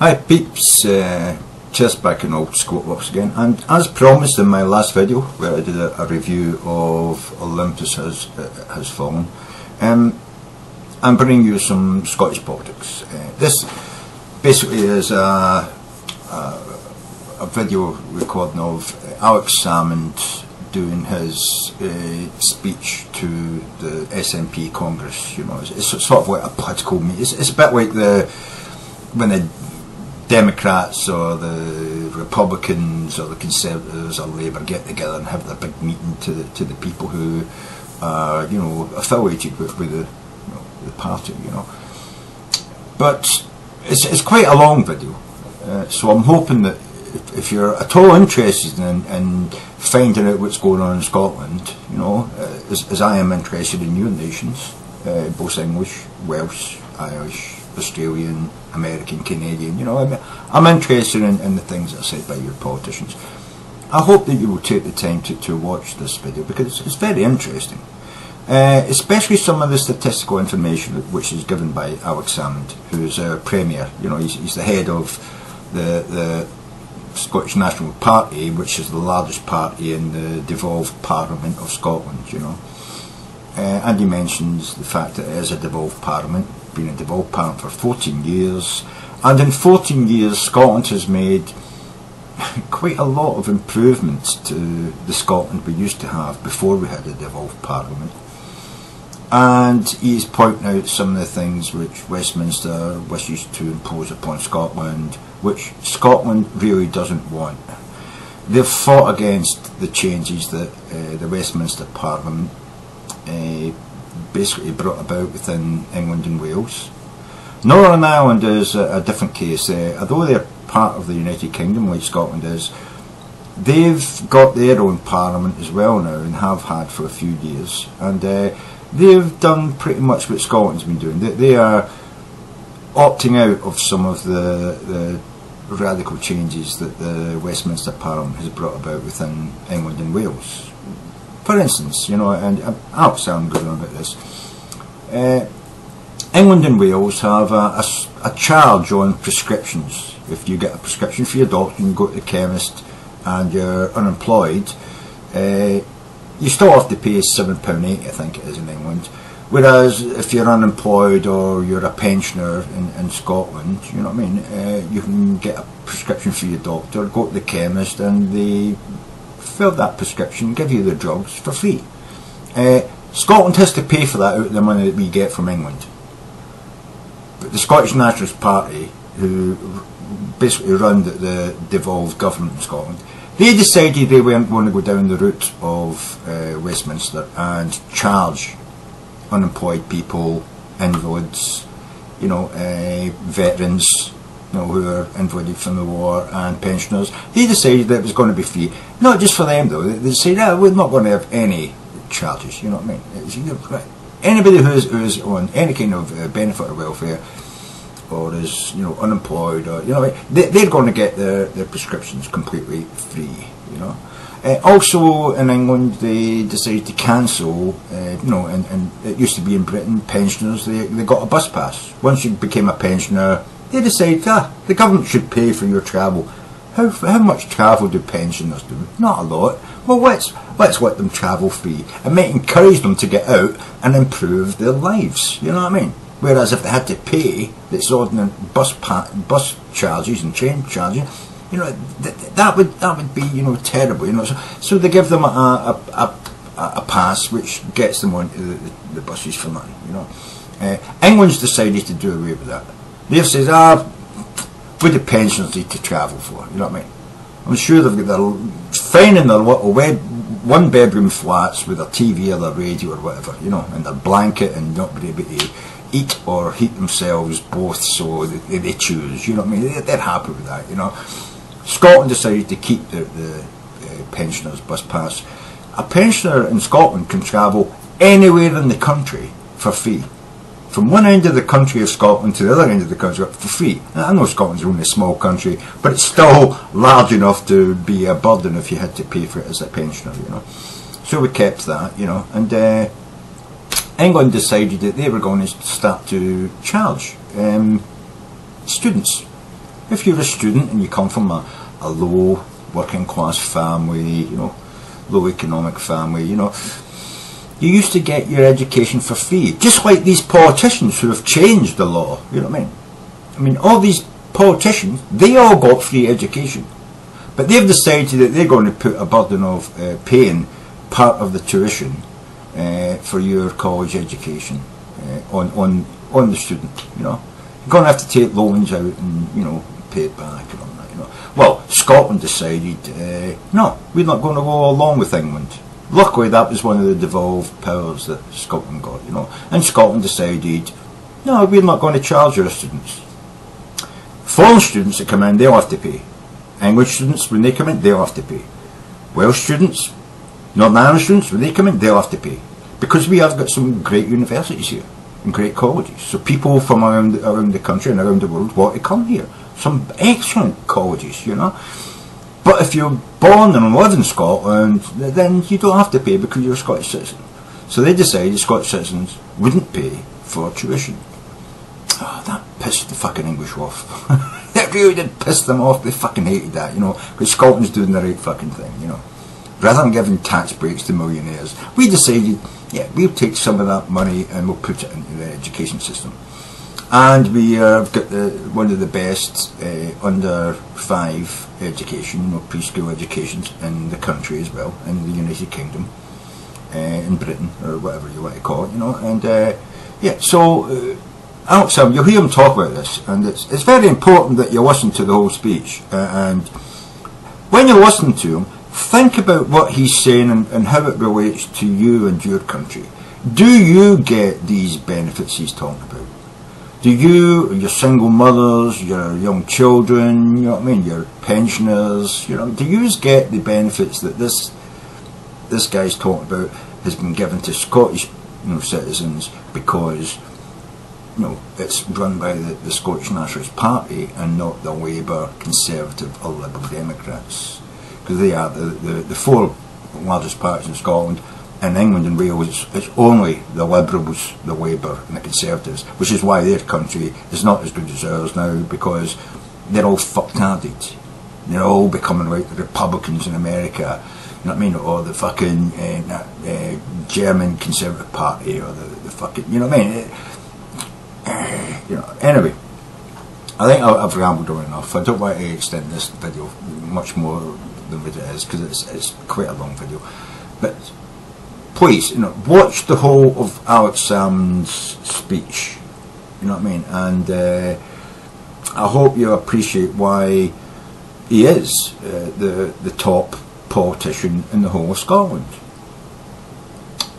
Hi peeps, Tersse back in old Scotish again, and as promised in my last video where I did a review of Olympus Has Fallen, I'm bringing you some Scottish politics. This basically is a video recording of Alex Salmond doing his speech to the SNP Congress. You know, it's sort of like a political meeting. It's a bit like when the Democrats or the Republicans or the Conservatives or Labour get together and have their big meeting to the people who are, you know, affiliated with the party, you know. But it's quite a long video, so I'm hoping that if you're at all interested in finding out what's going on in Scotland, you know, as I am interested in your nations, both English, Welsh, Irish, Australian, American, Canadian, you know, I'm interested in the things that are said by your politicians. I hope that you will take the time to watch this video because it's very interesting, especially some of the statistical information which is given by Alex Salmond, who's our Premier. You know, he's the head of the Scottish National Party, which is the largest party in the devolved Parliament of Scotland, you know. And he mentions the fact that it is a devolved Parliament, been a devolved Parliament for 14 years, and in 14 years Scotland has made quite a lot of improvements to the Scotland we used to have before we had a devolved Parliament. And he's pointing out some of the things which Westminster wishes to impose upon Scotland, which Scotland really doesn't want. They've fought against the changes that the Westminster Parliament basically brought about within England and Wales. Northern Ireland is a different case. Although they're part of the United Kingdom, like Scotland is, they've got their own parliament as well now and have had for a few years. And they've done pretty much what Scotland's been doing. They are opting out of some of the radical changes that the Westminster Parliament has brought about within England and Wales. For instance, you know, and I'll sound good on about this. England and Wales have a charge on prescriptions. If you get a prescription for your doctor and you go to the chemist and you're unemployed, you still have to pay £7.80, I think it is in England. Whereas if you're unemployed or you're a pensioner in Scotland, you know what I mean, you can get a prescription for your doctor, go to the chemist and they fill that prescription, give you the drugs for free. Scotland has to pay for that out of the money that we get from England. But the Scottish Nationalist Party, who basically run the devolved government in Scotland, they decided they weren't going to go down the route of Westminster and charge unemployed people, invalids, you know, veterans, you know, who are invalided from the war, and pensioners. They decided that it was going to be free. Not just for them though. They said, we're not going to have any charges. You know what I mean? It's, you know, anybody who's on any kind of benefit or welfare, or is, you know, unemployed, or, you know, they're going to get their prescriptions completely free. You know. Also in England they decided to cancel, you know, and it used to be in Britain, pensioners, they got a bus pass. Once you became a pensioner, they decided, the government should pay for your travel. How much travel do pensioners do? Not a lot. Well, let's let them travel free. It might encourage them to get out and improve their lives, you know what I mean? Whereas if they had to pay the exorbitant bus charges and train charges, you know, that would be, you know, terrible, you know. So they give them a pass which gets them onto the buses for nothing, you know. England's decided to do away with that. They've said, what do pensioners need to travel for? You know what I mean? I'm sure they've got their fine in their little one-bedroom flats with their TV or their radio or whatever, you know, and their blanket, and not be able to eat or heat themselves both, so they choose. You know what I mean? They're happy with that, you know. Scotland decided to keep the pensioners' bus pass. A pensioner in Scotland can travel anywhere in the country for free. From one end of the country of Scotland to the other end of the country for free. Now, I know Scotland's only a small country, but it's still large enough to be a burden if you had to pay for it as a pensioner, you know. So we kept that, you know, and England decided that they were going to start to charge students if you're a student and you come from a low working class family, low economic family, you used to get your education for free, just like these politicians who have changed the law. You know what I mean? I mean, all these politicians, they all got free education, but they've decided that they're going to put a burden of paying part of the tuition for your college education on the student. You're going to have to take loans out and pay it back and all that. Well, Scotland decided no, we're not going to go along with England. Luckily, that was one of the devolved powers that Scotland got. And Scotland decided, no, we're not going to charge our students. Foreign students that come in, they'll have to pay. English students, when they come in, they'll have to pay. Welsh students, Northern Irish students, when they come in, they'll have to pay. Because we have got some great universities here and great colleges. So people from around the country and around the world want to come here. Some excellent colleges, But if you're born and live in Scotland, then you don't have to pay because you're a Scottish citizen. So they decided Scottish citizens wouldn't pay for tuition. Oh, that pissed the fucking English off. It really did piss them off. They fucking hated that, because Scotland's doing the right fucking thing, Rather than giving tax breaks to millionaires, we decided, yeah, we'll take some of that money and we'll put it into the education system. And we have got one of the best under 5 education, preschool educations in the country as well, in the United Kingdom, in Britain, or whatever you want to call it, And yeah, so Alex, you'll hear him talk about this, and it's very important that you listen to the whole speech. And when you listen to him, think about what he's saying and how it relates to you and your country. Do you get these benefits he's talking about? Do you, your single mothers, your young children, your pensioners, do you get the benefits that this guy's talking about has been given to Scottish citizens because it's run by the Scottish Nationalist Party and not the Labour, Conservative or Liberal Democrats? Because they are the 4 largest parties in Scotland. In England and Wales, it's only the Liberals, the Labour and the Conservatives, which is why their country is not as good as ours now, because they're all fucked-hearted. They're all becoming like the Republicans in America, or the fucking German Conservative Party, or the fucking, Anyway, I think I've rambled on enough. I don't want to extend this video much more than what it is, because it's quite a long video. But please, watch the whole of Alex Salmond's speech. And I hope you appreciate why he is the top politician in the whole of Scotland.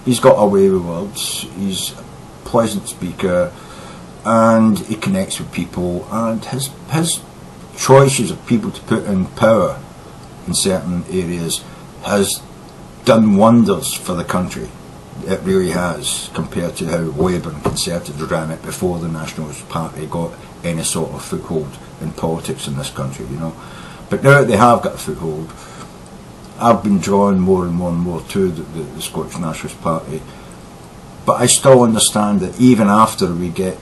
He's got a way with words. He's a pleasant speaker, and he connects with people. And his choices of people to put in power in certain areas has done wonders for the country. It really has, compared to how Labour and Conservatives ran it before the Nationalist Party got any sort of foothold in politics in this country, But now that they have got a foothold, I've been drawn more and more to the Scottish Nationalist Party. But I still understand that even after we get,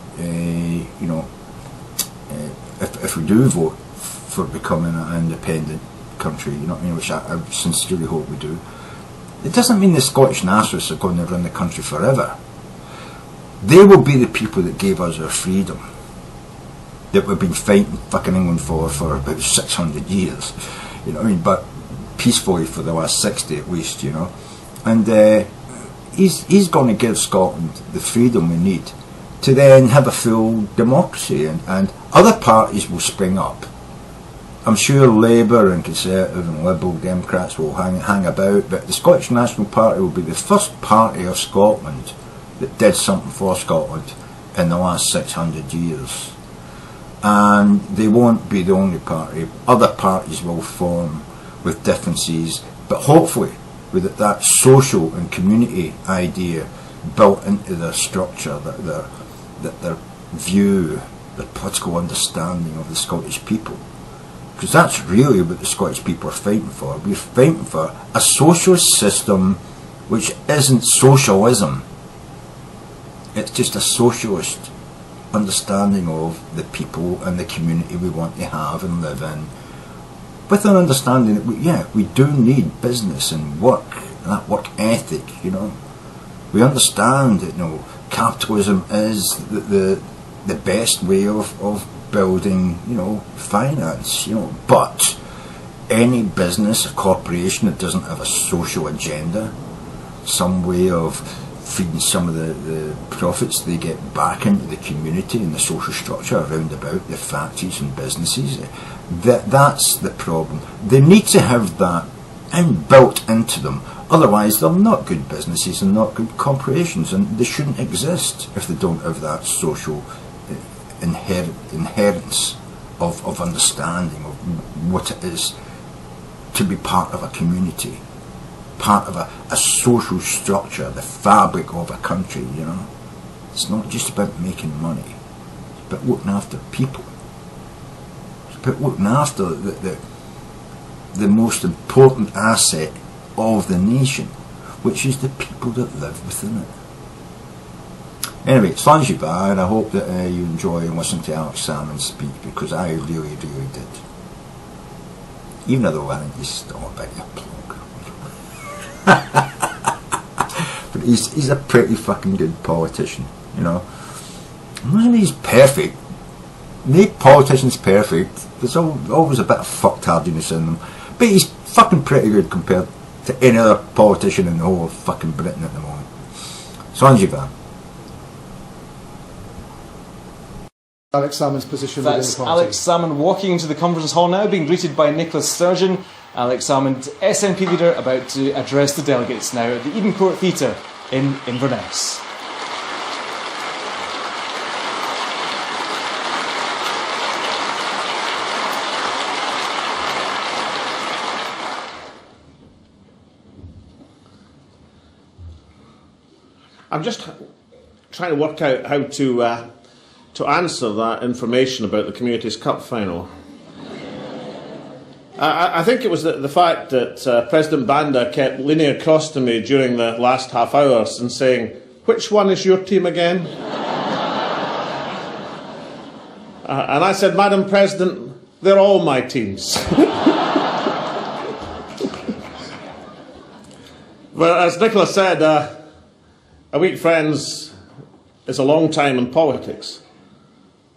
if we do vote for becoming an independent country, which I sincerely hope we do, it doesn't mean the Scottish Nationalists are going to run the country forever. They will be the people that gave us our freedom, that we've been fighting fucking England for about 600 years, but peacefully for the last 60 at least, And he's going to give Scotland the freedom we need to then have a full democracy, and other parties will spring up. I'm sure Labour and Conservative and Liberal Democrats will hang about, but the Scottish National Party will be the first party of Scotland that did something for Scotland in the last 600 years. And they won't be the only party. Other parties will form with differences, but hopefully with that social and community idea built into their structure, that their view, their political understanding of the Scottish people. Because that's really what the Scottish people are fighting for. We're fighting for a socialist system which isn't socialism. It's just a socialist understanding of the people and the community we want to have and live in, with an understanding that we do need business and work, that work ethic, you know. We understand that, you know, capitalism is the best way of building, you know, finance, you know, but any business or corporation that doesn't have a social agenda, some way of feeding some of the profits they get back into the community and the social structure around about the factories and businesses, that's the problem. They need to have that inbuilt into them, otherwise they're not good businesses and not good corporations, and they shouldn't exist if they don't have that social inherence of understanding of what it is to be part of a community, part of a social structure, the fabric of a country, you know. It's not just about making money, it's about looking after people. It's about looking after the most important asset of the nation, which is the people that live within it. Anyway, Sanjiva, and I hope that you enjoy and listen to Alex Salmon speak, because I really, really did. Even though I think he's still a bit of a plug. But he's a pretty fucking good politician, you know. I'm not saying he's perfect. No politician's perfect. There's always a bit of fucktardiness in them. But he's fucking pretty good compared to any other politician in the whole of fucking Britain at the moment. Sanjiva. Alex Salmon's position within the party. Alex Salmon walking into the conference hall now, being greeted by Nicholas Sturgeon. Alex Salmon, SNP leader, about to address the delegates now at the Eden Court Theatre in Inverness. I'm just trying to work out how to answer that information about the Communities' Cup final. I think it was the fact that President Banda kept leaning across to me during the last half hours and saying, "Which one is your team again?" And I said, "Madam President, they're all my teams." But as Nicola said, a week, friends, is a long time in politics.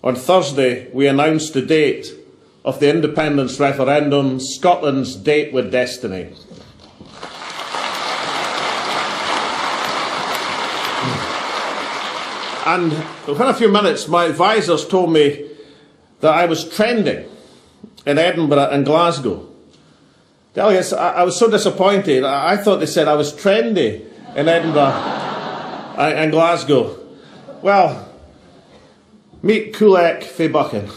On Thursday, we announced the date of the independence referendum, Scotland's date with destiny. And within a few minutes, my advisers told me that I was trending in Edinburgh and Glasgow. Delegates, I was so disappointed. I thought they said I was trendy in Edinburgh and Glasgow. Well, meet Coolek fae Buchan.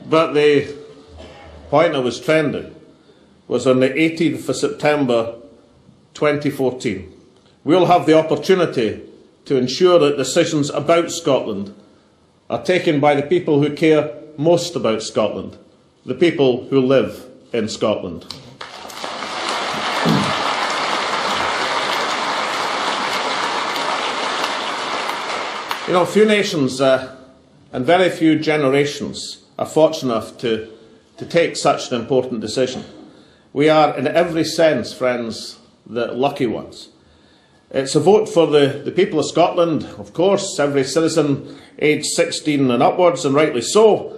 But the point I was trending was on the 18th of September 2014. We'll have the opportunity to ensure that decisions about Scotland are taken by the people who care most about Scotland, the people who live in Scotland. You know, few nations and very few generations are fortunate enough to take such an important decision. We are, in every sense, friends, the lucky ones. It's a vote for the people of Scotland, of course, every citizen aged 16 and upwards, and rightly so.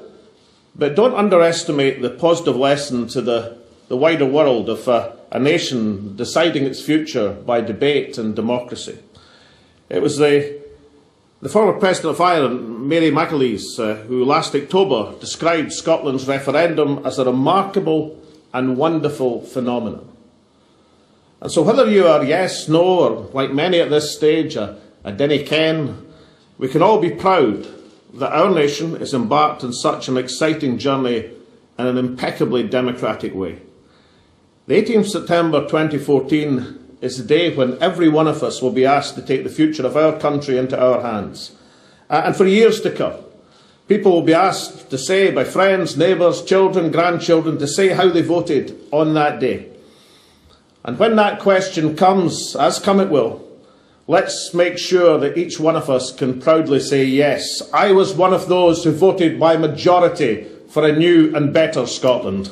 But don't underestimate the positive lesson to the wider world of a nation deciding its future by debate and democracy. It was the former President of Ireland, Mary McAleese, who last October described Scotland's referendum as a remarkable and wonderful phenomenon. And so whether you are yes, no, or like many at this stage, a dinny ken, we can all be proud that our nation is embarked on such an exciting journey in an impeccably democratic way. The 18th September 2014 is the day when every one of us will be asked to take the future of our country into our hands. And for years to come, people will be asked to say by friends, neighbours, children, grandchildren, to say how they voted on that day. And when that question comes, as come it will, let's make sure that each one of us can proudly say, yes, I was one of those who voted by majority for a new and better Scotland.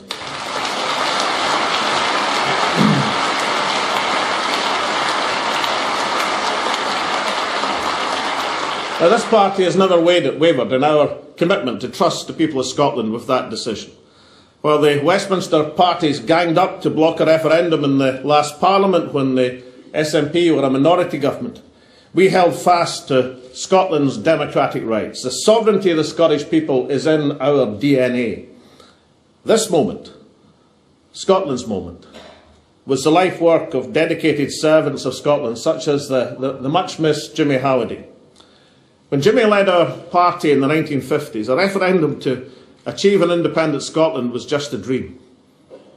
Now, this party has never wavered in our commitment to trust the people of Scotland with that decision. While the Westminster parties ganged up to block a referendum in the last Parliament when the SNP were a minority government, we held fast to Scotland's democratic rights. The sovereignty of the Scottish people is in our DNA. This moment, Scotland's moment, was the life work of dedicated servants of Scotland, such as the much-missed Jimmy Halliday. When Jimmy led our party in the 1950s, a referendum to achieve an independent Scotland was just a dream,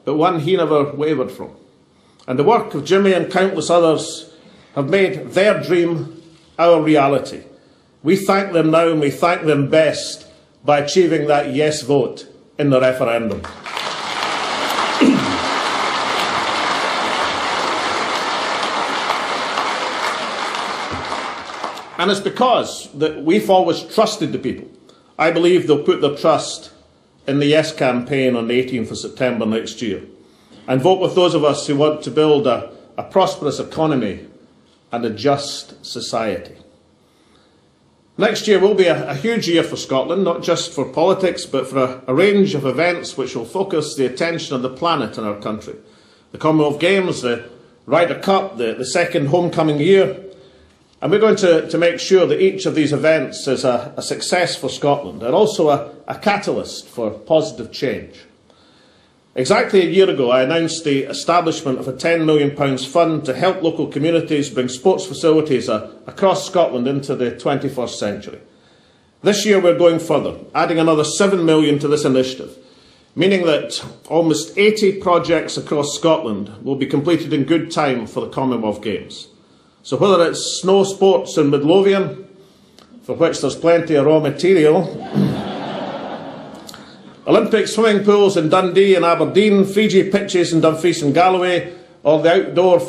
but one he never wavered from. And the work of Jimmy and countless others have made their dream our reality. We thank them now, and we thank them best by achieving that yes vote in the referendum. And it's because that we've always trusted the people. I believe they'll put their trust in the Yes campaign on the 18th of September next year and vote with those of us who want to build a prosperous economy and a just society. Next year will be a huge year for Scotland, not just for politics, but for a range of events which will focus the attention of the planet in our country. The Commonwealth Games, the Ryder Cup, the second homecoming year. And we're going to make sure that each of these events is a success for Scotland and also a catalyst for positive change. Exactly a year ago, I announced the establishment of a £10 million fund to help local communities bring sports facilities across Scotland into the 21st century. This year we're going further, adding another £7 million to this initiative, meaning that almost 80 projects across Scotland will be completed in good time for the Commonwealth Games. So whether it's snow sports in Midlothian, for which there's plenty of raw material, Olympic swimming pools in Dundee and Aberdeen, Fiji pitches in Dumfries and Galloway, or the outdoor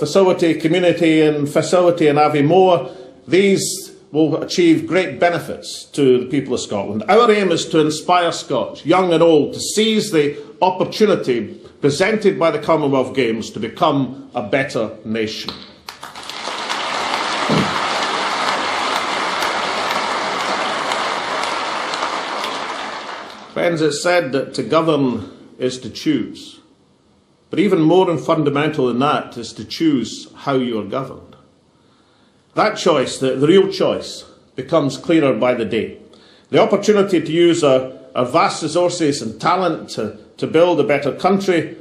community and facility in Aviemore, these will achieve great benefits to the people of Scotland. Our aim is to inspire Scots, young and old, to seize the opportunity presented by the Commonwealth Games to become a better nation. Friends, it's said that to govern is to choose. But even more fundamental than that is to choose how you are governed. That choice, the real choice, becomes clearer by the day. The opportunity to use our vast resources and talent to build a better country,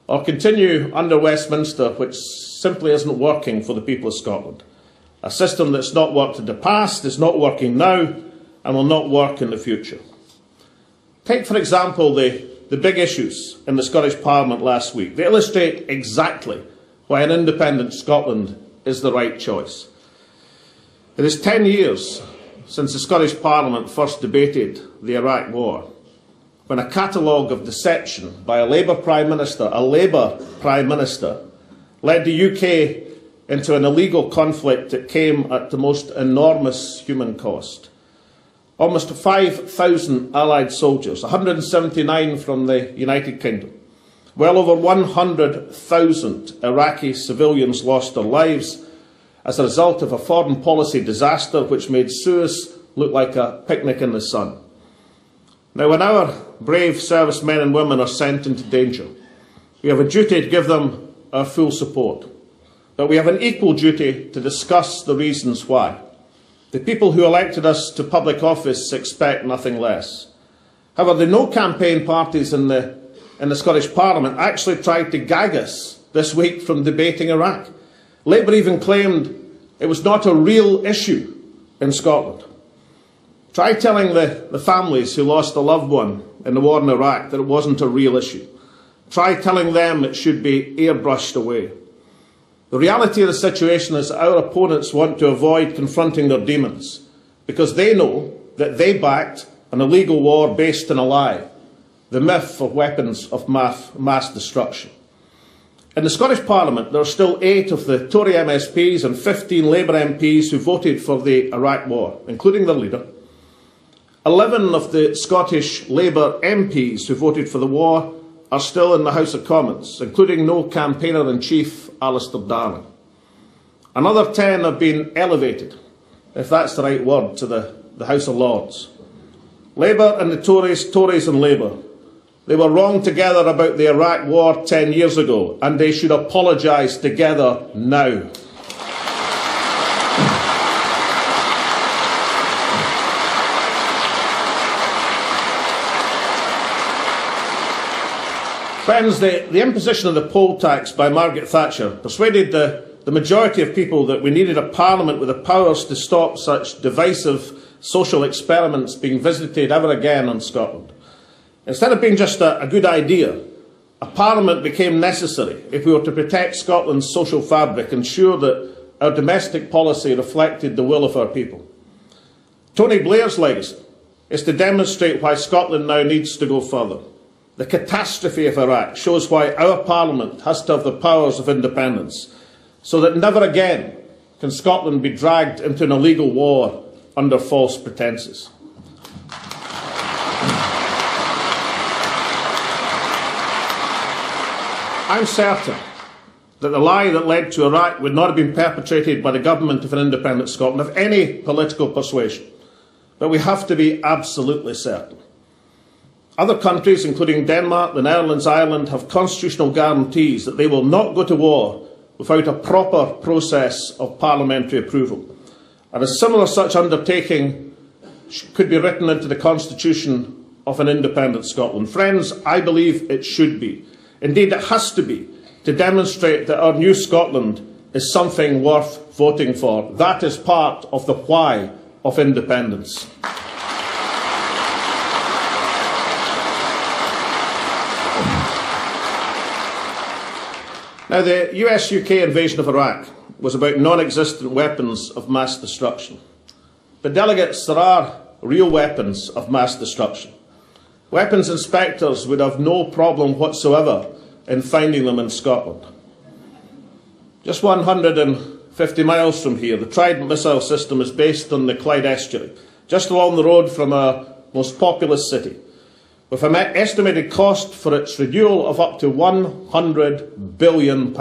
or continue under Westminster, which simply isn't working for the people of Scotland. A system that's not worked in the past, is not working now, and will not work in the future. Take, for example, the big issues in the Scottish Parliament last week. They illustrate exactly why an independent Scotland is the right choice. It is 10 years since the Scottish Parliament first debated the Iraq War, when a catalogue of deception by a Labour Prime Minister, led the UK into an illegal conflict that came at the most enormous human cost. Almost 5,000 Allied soldiers, 179 from the United Kingdom. Well over 100,000 Iraqi civilians lost their lives as a result of a foreign policy disaster which made Suez look like a picnic in the sun. Now, when our brave servicemen and women are sent into danger, we have a duty to give them our full support. But we have an equal duty to discuss the reasons why. The people who elected us to public office expect nothing less. However, the no campaign parties in the Scottish Parliament actually tried to gag us this week from debating Iraq. Labour even claimed it was not a real issue in Scotland. Try telling the families who lost a loved one in the war in Iraq that it wasn't a real issue. Try telling them it should be airbrushed away. The reality of the situation is that our opponents want to avoid confronting their demons because they know that they backed an illegal war based on a lie, the myth of weapons of mass destruction. In the Scottish Parliament, there are still 8 of the Tory MSPs and 15 Labour MPs who voted for the Iraq War, including their leader. 11 of the Scottish Labour MPs who voted for the war are still in the House of Commons, including no campaigner-in-chief Alistair Darling. Another 10 have been elevated, if that's the right word, to the House of Lords. Labour and the Tories, Tories and Labour. They were wrong together about the Iraq War 10 years ago, and they should apologise together now. Friends, the imposition of the poll tax by Margaret Thatcher persuaded the majority of people that we needed a parliament with the powers to stop such divisive social experiments being visited ever again on Scotland. Instead of being just a good idea, a parliament became necessary if we were to protect Scotland's social fabric and ensure that our domestic policy reflected the will of our people. Tony Blair's legacy is to demonstrate why Scotland now needs to go further. The catastrophe of Iraq shows why our parliament has to have the powers of independence, so that never again can Scotland be dragged into an illegal war under false pretences. I'm certain that the lie that led to Iraq would not have been perpetrated by the government of an independent Scotland of any political persuasion, but we have to be absolutely certain. Other countries, including Denmark, the Netherlands, Ireland, have constitutional guarantees that they will not go to war without a proper process of parliamentary approval. And a similar such undertaking could be written into the constitution of an independent Scotland. Friends, I believe it should be. Indeed, it has to be, to demonstrate that our new Scotland is something worth voting for. That is part of the why of independence. Now, the US-UK invasion of Iraq was about non-existent weapons of mass destruction. But delegates, there are real weapons of mass destruction. Weapons inspectors would have no problem whatsoever in finding them in Scotland. Just 150 miles from here, the Trident missile system is based on the Clyde estuary, just along the road from our most populous city, with an estimated cost for its renewal of up to £100 billion.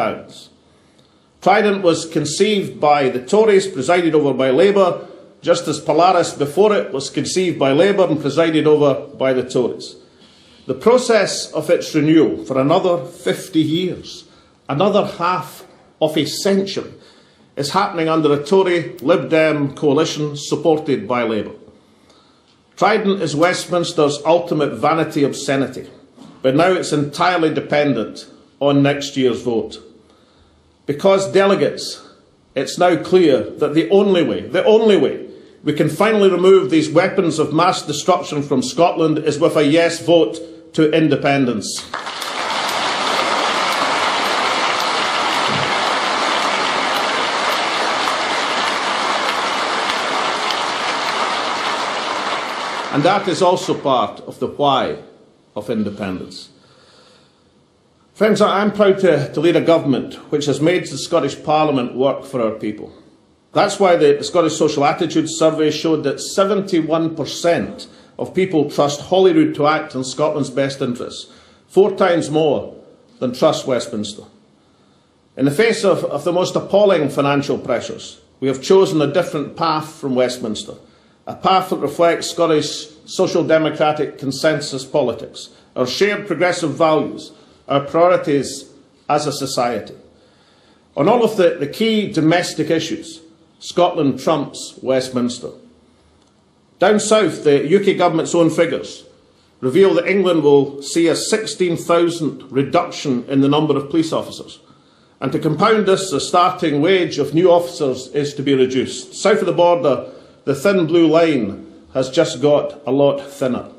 Trident was conceived by the Tories, presided over by Labour, just as Polaris before it was conceived by Labour and presided over by the Tories. The process of its renewal for another 50 years, another half of a century, is happening under a Tory Lib Dem coalition supported by Labour. Trident is Westminster's ultimate vanity obscenity, but now it's entirely dependent on next year's vote. Because delegates, it's now clear that the only way we can finally remove these weapons of mass destruction from Scotland is with a yes vote to independence. And that is also part of the why of independence. Friends, I'm proud to lead a government which has made the Scottish Parliament work for our people. That's why the Scottish Social Attitudes Survey showed that 71% of people trust Holyrood to act in Scotland's best interests, 4 times more than trust Westminster. In the face of the most appalling financial pressures, we have chosen a different path from Westminster, a path that reflects Scottish social democratic consensus politics, our shared progressive values, our priorities as a society. On all of the key domestic issues, Scotland trumps Westminster. Down south, the UK government's own figures reveal that England will see a 16,000 reduction in the number of police officers. And to compound this, the starting wage of new officers is to be reduced. South of the border, the thin blue line has just got a lot thinner.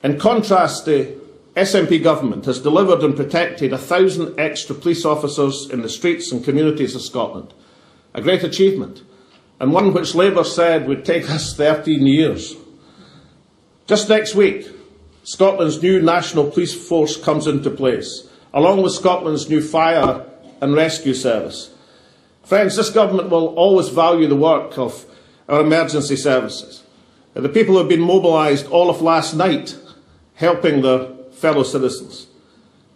In contrast, the SNP government has delivered and protected 1,000 extra police officers in the streets and communities of Scotland. A great achievement, and one which Labour said would take us 13 years. Just next week, Scotland's new national police force comes into place, along with Scotland's new fire and rescue service. Friends, this government will always value the work of our emergency services. The people who have been mobilised all of last night helping their fellow citizens.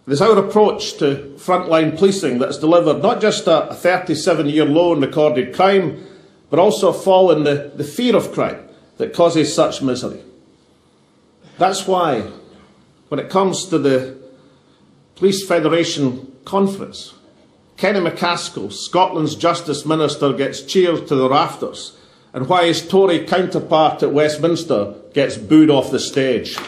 It is our approach to frontline policing that has delivered not just a 37-year low in recorded crime, but also a fall in the fear of crime that causes such misery. That's why, when it comes to the Police Federation Conference, Kenny McCaskill, Scotland's Justice Minister, gets cheered to the rafters, and why his Tory counterpart at Westminster gets booed off the stage.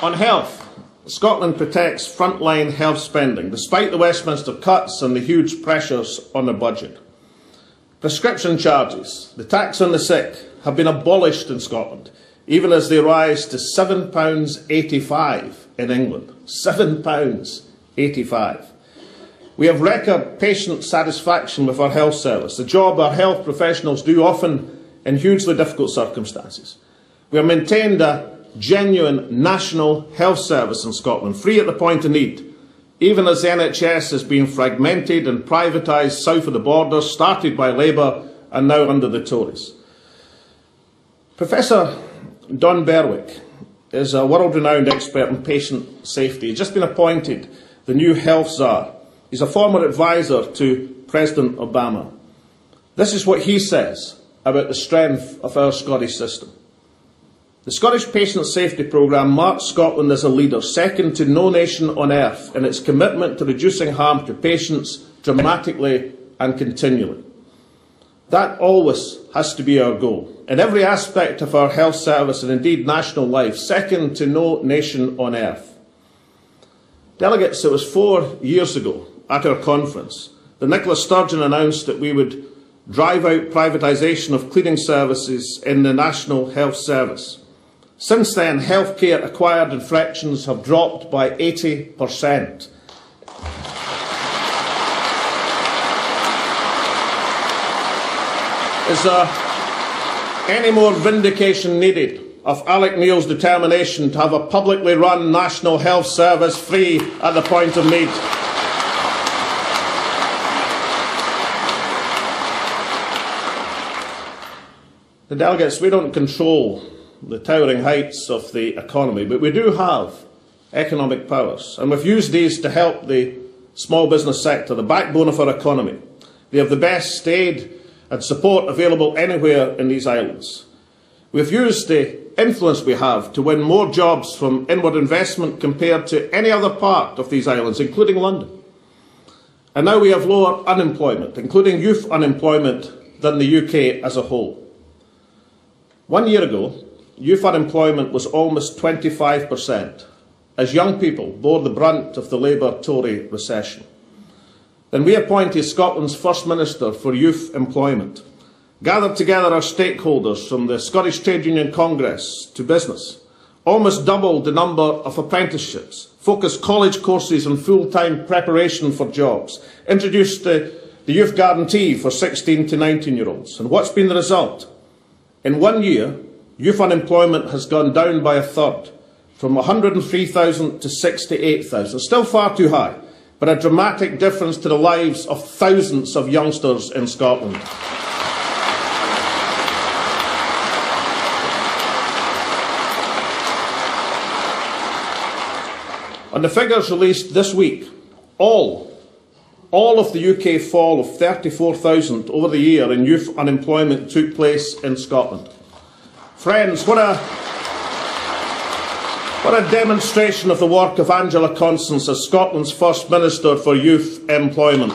On health, Scotland protects frontline health spending, despite the Westminster cuts and the huge pressures on the budget. Prescription charges, the tax on the sick, have been abolished in Scotland, even as they rise to £7.85 in England. £7.85. We have record patient satisfaction with our health service, the job our health professionals do often in hugely difficult circumstances. We have maintained a genuine national health service in Scotland, free at the point of need, even as the NHS has been fragmented and privatised south of the border, started by Labour and now under the Tories. Professor Don Berwick is a world-renowned expert in patient safety. He's just been appointed the new health czar. He's a former advisor to President Obama. This is what he says about the strength of our Scottish system. The Scottish Patient Safety Programme marks Scotland as a leader, second to no nation on earth, in its commitment to reducing harm to patients dramatically and continually. That always has to be our goal. In every aspect of our health service and indeed national life, second to no nation on earth. Delegates, it was 4 years ago at our conference that Nicola Sturgeon announced that we would drive out privatisation of cleaning services in the National Health Service. Since then, healthcare acquired infections have dropped by 80%. Is there any more vindication needed of Alec Neil's determination to have a publicly run national health service free at the point of need? The delegates, we don't control the towering heights of the economy, but we do have economic powers, and we've used these to help the small business sector, the backbone of our economy. They have the best aid and support available anywhere in these islands. We've used the influence we have to win more jobs from inward investment compared to any other part of these islands, including London. And now we have lower unemployment, including youth unemployment, than the UK as a whole. 1 year ago, youth unemployment was almost 25%, as young people bore the brunt of the Labour-Tory recession. Then we appointed Scotland's First Minister for Youth Employment, gathered together our stakeholders from the Scottish Trade Union Congress to business, almost doubled the number of apprenticeships, focused college courses on full-time preparation for jobs, introduced the Youth Guarantee for 16 to 19-year-olds. And what's been the result? In 1 year, youth unemployment has gone down by a third, from 103,000 to 68,000. Still far too high, but a dramatic difference to the lives of thousands of youngsters in Scotland. On the figures released this week, all of the UK fall of 34,000 over the year in youth unemployment took place in Scotland. Friends, what a demonstration of the work of Angela Constance as Scotland's First Minister for Youth Employment.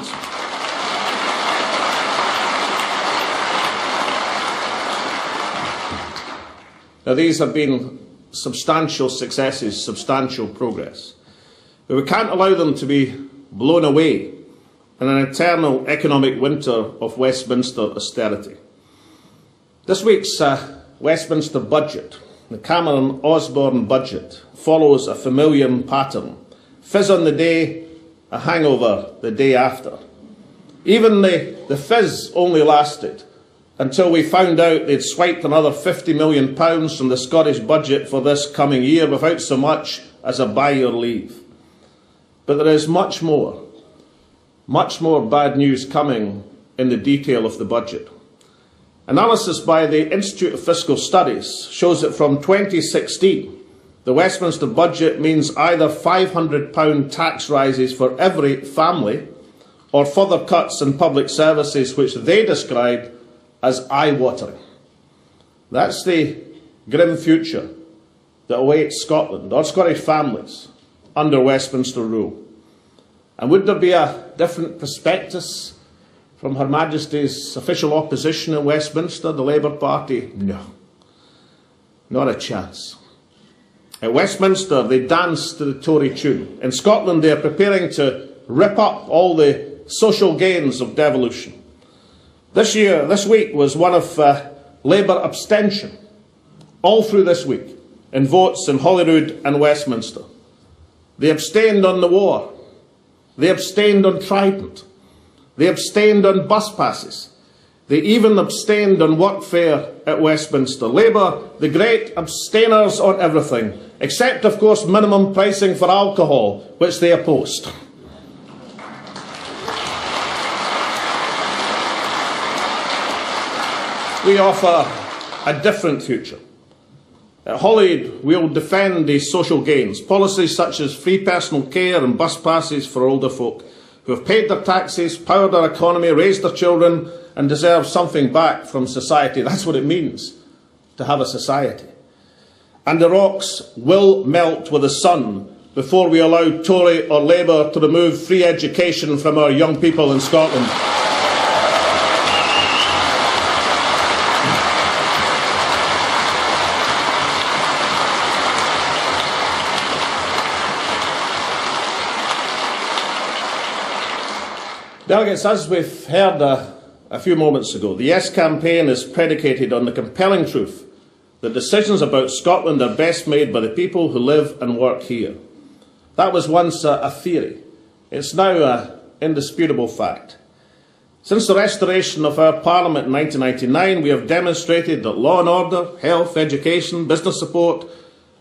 Now, these have been substantial successes, substantial progress. But we can't allow them to be blown away in an eternal economic winter of Westminster austerity. This week's Westminster budget, the Cameron-Osborne budget, follows a familiar pattern. Fizz on the day, a hangover the day after. Even the fizz only lasted until we found out they'd swiped another £50 million from the Scottish budget for this coming year without so much as a buy your leave. But there is much more bad news coming in the detail of the budget. Analysis by the Institute of Fiscal Studies shows that from 2016, the Westminster budget means either £500 tax rises for every family or further cuts in public services which they describe as eye-watering. That's the grim future that awaits Scotland or Scottish families under Westminster rule. And would there be a different prospectus from Her Majesty's official opposition in Westminster, the Labour Party? No, not a chance. At Westminster, they dance to the Tory tune. In Scotland, they are preparing to rip up all the social gains of devolution. This week was one of Labour abstention, all through this week, in votes in Holyrood and Westminster. They abstained on the war. They abstained on Trident. They abstained on bus passes. They even abstained on workfare at Westminster. Labour, the great abstainers on everything, except, of course, minimum pricing for alcohol, which they opposed. We offer a different future. At Holyrood, we will defend these social gains, policies such as free personal care and bus passes for older folk who have paid their taxes, powered our economy, raised their children and deserve something back from society. That's what it means to have a society. And the rocks will melt with the sun before we allow Tory or Labour to remove free education from our young people in Scotland. Delegates, as we've heard a few moments ago, the Yes campaign is predicated on the compelling truth that decisions about Scotland are best made by the people who live and work here. That was once a theory. It's now an indisputable fact. Since the restoration of our Parliament in 1999, we have demonstrated that law and order, health, education, business support,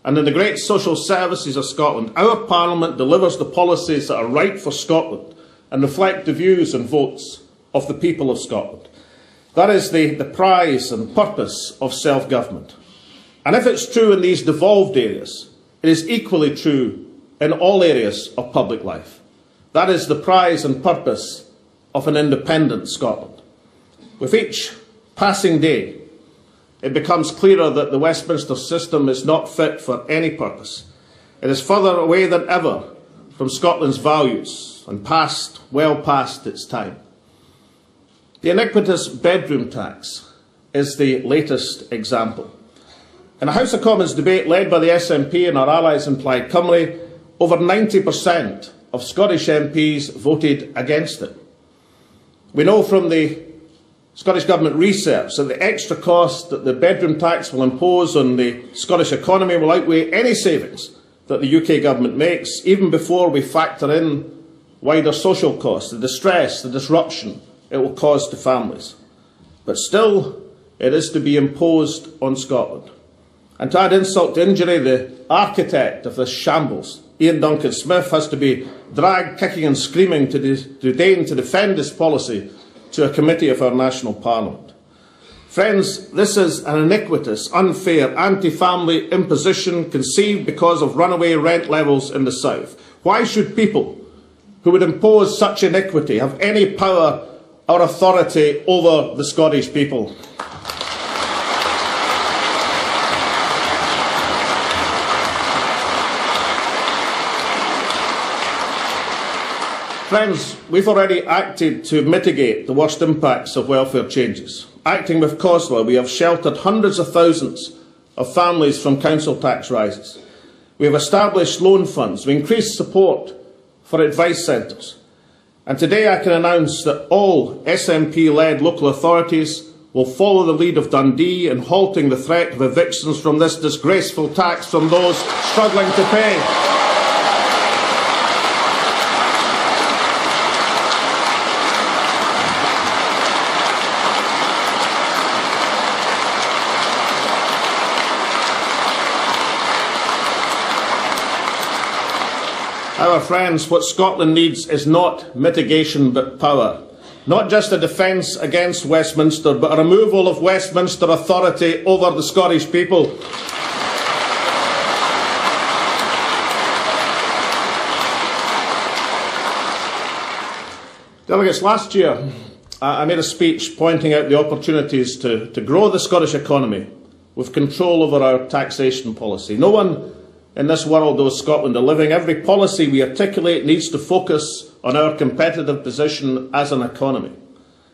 and in the great social services of Scotland, our Parliament delivers the policies that are right for Scotland and reflect the views and votes of the people of Scotland. That is the prize and purpose of self-government. And if it's true in these devolved areas, it is equally true in all areas of public life. That is the prize and purpose of an independent Scotland. With each passing day, it becomes clearer that the Westminster system is not fit for any purpose. It is further away than ever from Scotland's values and well past its time. The iniquitous bedroom tax is the latest example. In a House of Commons debate led by the SNP and our allies in Plaid Cymru, over 90% of Scottish MPs voted against it. We know from the Scottish Government research that the extra cost that the bedroom tax will impose on the Scottish economy will outweigh any savings that the UK Government makes, even before we factor in wider social costs, the distress, the disruption it will cause to families. But still, it is to be imposed on Scotland. And to add insult to injury, the architect of this shambles, Ian Duncan Smith, has to be dragged kicking and screaming to deign to defend this policy to a committee of our national parliament. Friends, this is an iniquitous, unfair, anti-family imposition conceived because of runaway rent levels in the south. Why should people who would impose such iniquity have any power or authority over the Scottish people? Friends, we've already acted to mitigate the worst impacts of welfare changes. Acting with COSLA, we have sheltered hundreds of thousands of families from council tax rises. We have established loan funds. We increased support for advice centres. And today I can announce that all SNP-led local authorities will follow the lead of Dundee in halting the threat of evictions from this disgraceful tax from those struggling to pay. However, friends, what Scotland needs is not mitigation but power. Not just a defence against Westminster, but a removal of Westminster authority over the Scottish people. Delegates, last year I made a speech pointing out the opportunities to grow the Scottish economy with control over our taxation policy. No one in this world owes Scotland a living. Every policy we articulate needs to focus on our competitive position as an economy.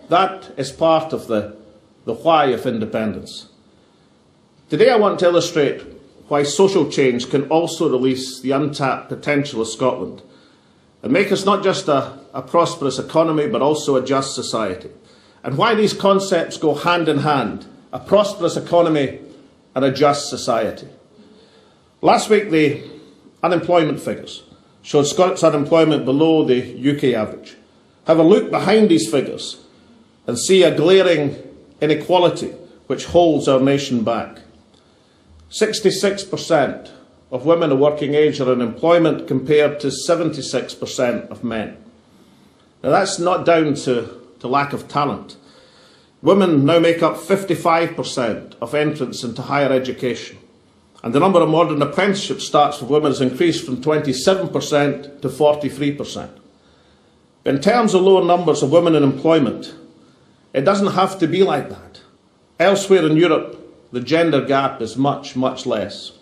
That is part of the why of independence. Today I want to illustrate why social change can also release the untapped potential of Scotland and make us not just a prosperous economy but also a just society, and why these concepts go hand in hand: a prosperous economy and a just society. Last week the unemployment figures showed Scots unemployment below the UK average. Have a look behind these figures and see a glaring inequality which holds our nation back. 66% of women of working age are in employment compared to 76% of men. Now that's not down to lack of talent. Women now make up 55% of entrants into higher education, and the number of modern apprenticeship starts for women has increased from 27% to 43%. But in terms of lower numbers of women in employment, it doesn't have to be like that. Elsewhere in Europe, the gender gap is much, much less.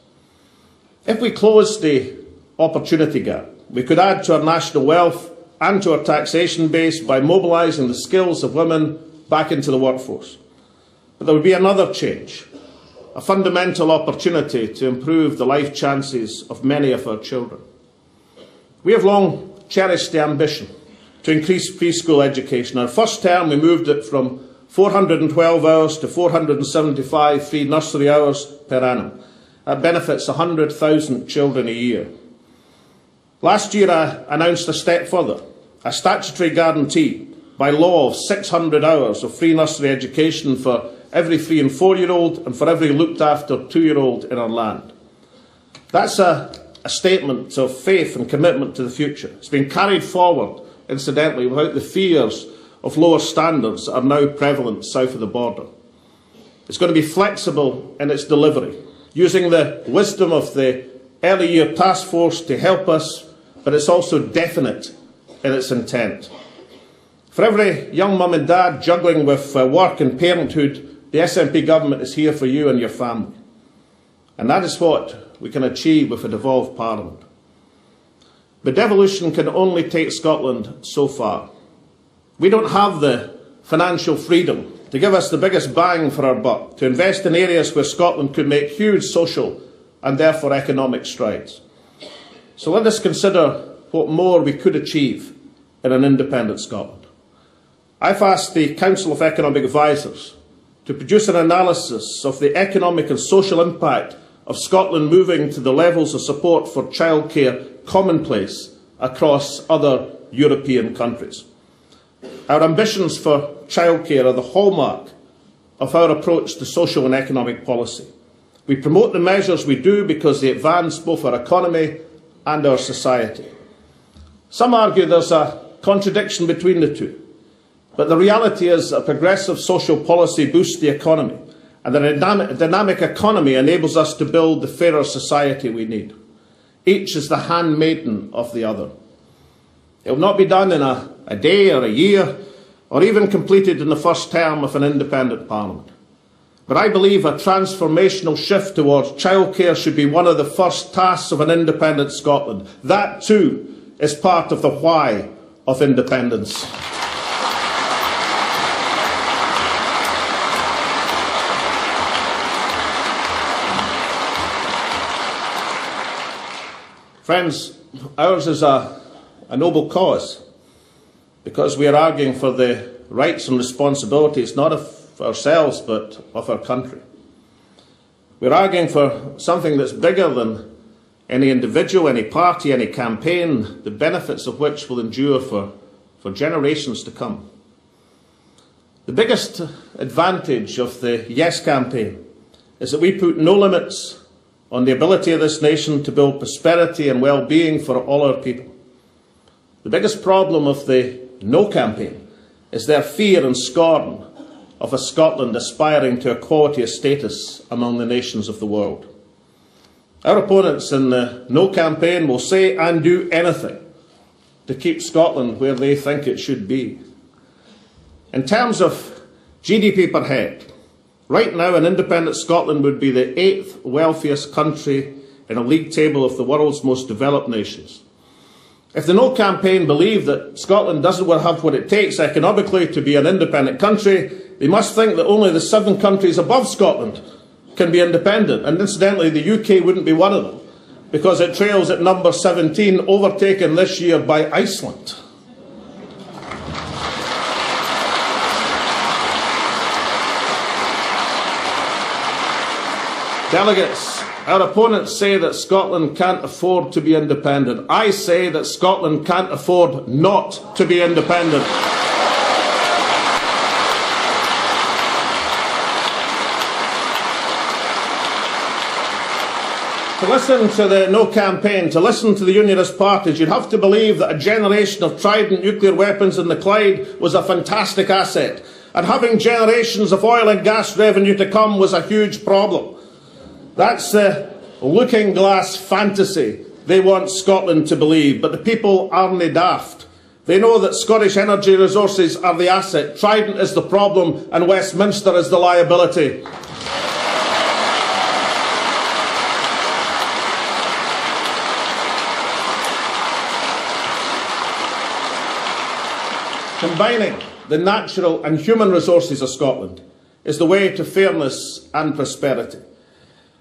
If we close the opportunity gap, we could add to our national wealth and to our taxation base by mobilising the skills of women back into the workforce. But there would be another change, a fundamental opportunity to improve the life chances of many of our children. We have long cherished the ambition to increase preschool education. Our first term we moved it from 412 hours to 475 free nursery hours per annum. That benefits 100,000 children a year. Last year I announced a step further, a statutory guarantee by law of 600 hours of free nursery education for every 3- and 4-year-old and for every looked after 2-year-old in our land. That's a statement of faith and commitment to the future. It's been carried forward, incidentally, without the fears of lower standards that are now prevalent south of the border. It's going to be flexible in its delivery, using the wisdom of the early year task force to help us, but it's also definite in its intent. For every young mum and dad juggling with work and parenthood, the SNP government is here for you and your family. And that is what we can achieve with a devolved parliament. But devolution can only take Scotland so far. We don't have the financial freedom to give us the biggest bang for our buck, to invest in areas where Scotland could make huge social and therefore economic strides. So let us consider what more we could achieve in an independent Scotland. I've asked the Council of Economic Advisers to produce an analysis of the economic and social impact of Scotland moving to the levels of support for childcare commonplace across other European countries. Our ambitions for childcare are the hallmark of our approach to social and economic policy. We promote the measures we do because they advance both our economy and our society. Some argue there's a contradiction between the two, but the reality is a progressive social policy boosts the economy, and a dynamic economy enables us to build the fairer society we need. Each is the handmaiden of the other. It will not be done in a day or a year, or even completed in the first term of an independent parliament. But I believe a transformational shift towards childcare should be one of the first tasks of an independent Scotland. That too is part of the why of independence. Friends, ours is a noble cause, because we are arguing for the rights and responsibilities not of ourselves but of our country. We're arguing for something that's bigger than any individual, any party, any campaign, the benefits of which will endure for generations to come. The biggest advantage of the Yes campaign is that we put no limits on the ability of this nation to build prosperity and well-being for all our people. The biggest problem of the No campaign is their fear and scorn of a Scotland aspiring to equality of status among the nations of the world. Our opponents in the No campaign will say and do anything to keep Scotland where they think it should be. In terms of GDP per head, right now an independent Scotland would be the 8th wealthiest country in a league table of the world's most developed nations. If the No campaign believe that Scotland doesn't have what it takes economically to be an independent country, they must think that only the 7 countries above Scotland can be independent. And incidentally, the UK wouldn't be one of them, because it trails at number 17, overtaken this year by Iceland. Delegates, our opponents say that Scotland can't afford to be independent. I say that Scotland can't afford not to be independent. To listen to the No campaign, to listen to the Unionist parties, you'd have to believe that a generation of Trident nuclear weapons in the Clyde was a fantastic asset, and having generations of oil and gas revenue to come was a huge problem. That's the looking glass fantasy they want Scotland to believe, but the people aren't daft. They know that Scottish energy resources are the asset, Trident is the problem, and Westminster is the liability. Combining the natural and human resources of Scotland is the way to fairness and prosperity.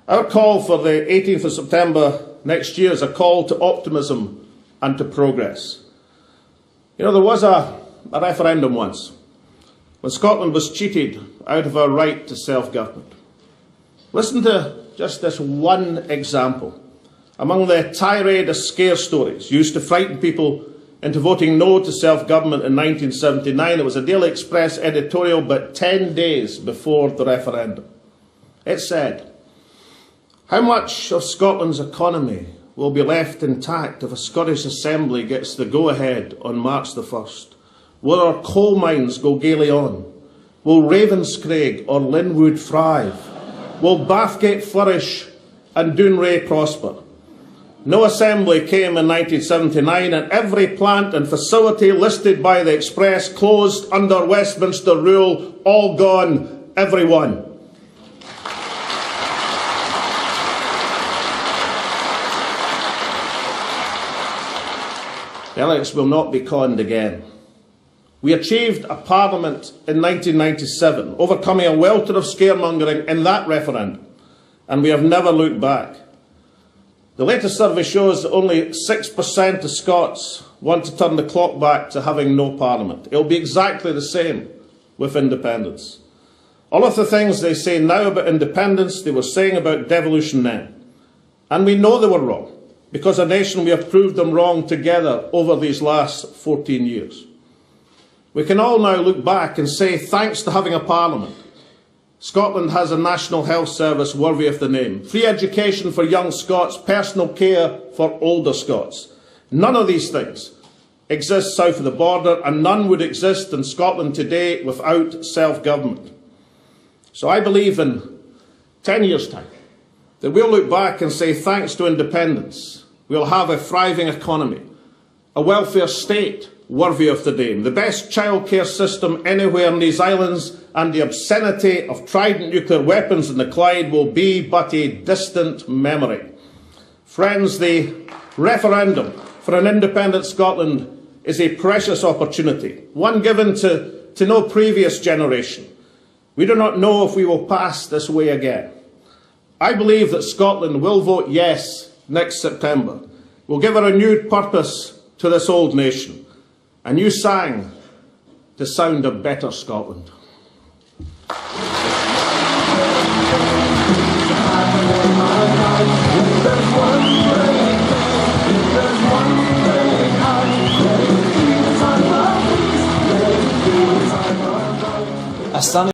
Our call for the 18th of September next year is a call to optimism and to progress. You know, there was a referendum once when Scotland was cheated out of our right to self-government. Listen to just this one example. Among the tirade of scare stories used to frighten people into voting no to self-government in 1979, it was a Daily Express editorial but 10 days before the referendum. It said, "How much of Scotland's economy will be left intact if a Scottish Assembly gets the go-ahead on March the 1st? Will our coal mines go gaily on? Will Ravenscraig or Linwood thrive? Will Bathgate flourish and Dounreay prosper?" No Assembly came in 1979, and every plant and facility listed by the Express closed under Westminster rule. All gone, every one. Delegates will not be conned again. We achieved a parliament in 1997, overcoming a welter of scaremongering in that referendum, and we have never looked back. The latest survey shows that only 6% of Scots want to turn the clock back to having no parliament. It will be exactly the same with independence. All of the things they say now about independence, they were saying about devolution then. And we know they were wrong, because as a nation we have proved them wrong together over these last 14 years. We can all now look back and say, thanks to having a parliament, Scotland has a national health service worthy of the name, free education for young Scots, personal care for older Scots. None of these things exist south of the border, and none would exist in Scotland today without self-government. So I believe in 10 years' time that we'll look back and say, thanks to independence, we'll have a thriving economy, a welfare state worthy of the name, the best childcare system anywhere in these islands, and the obscenity of Trident nuclear weapons in the Clyde will be but a distant memory. Friends, the referendum for an independent Scotland is a precious opportunity, one given to no previous generation. We do not know if we will pass this way again. I believe that Scotland will vote yes next September. We'll give a renewed purpose to this old nation. And you sang to sound a better Scotland.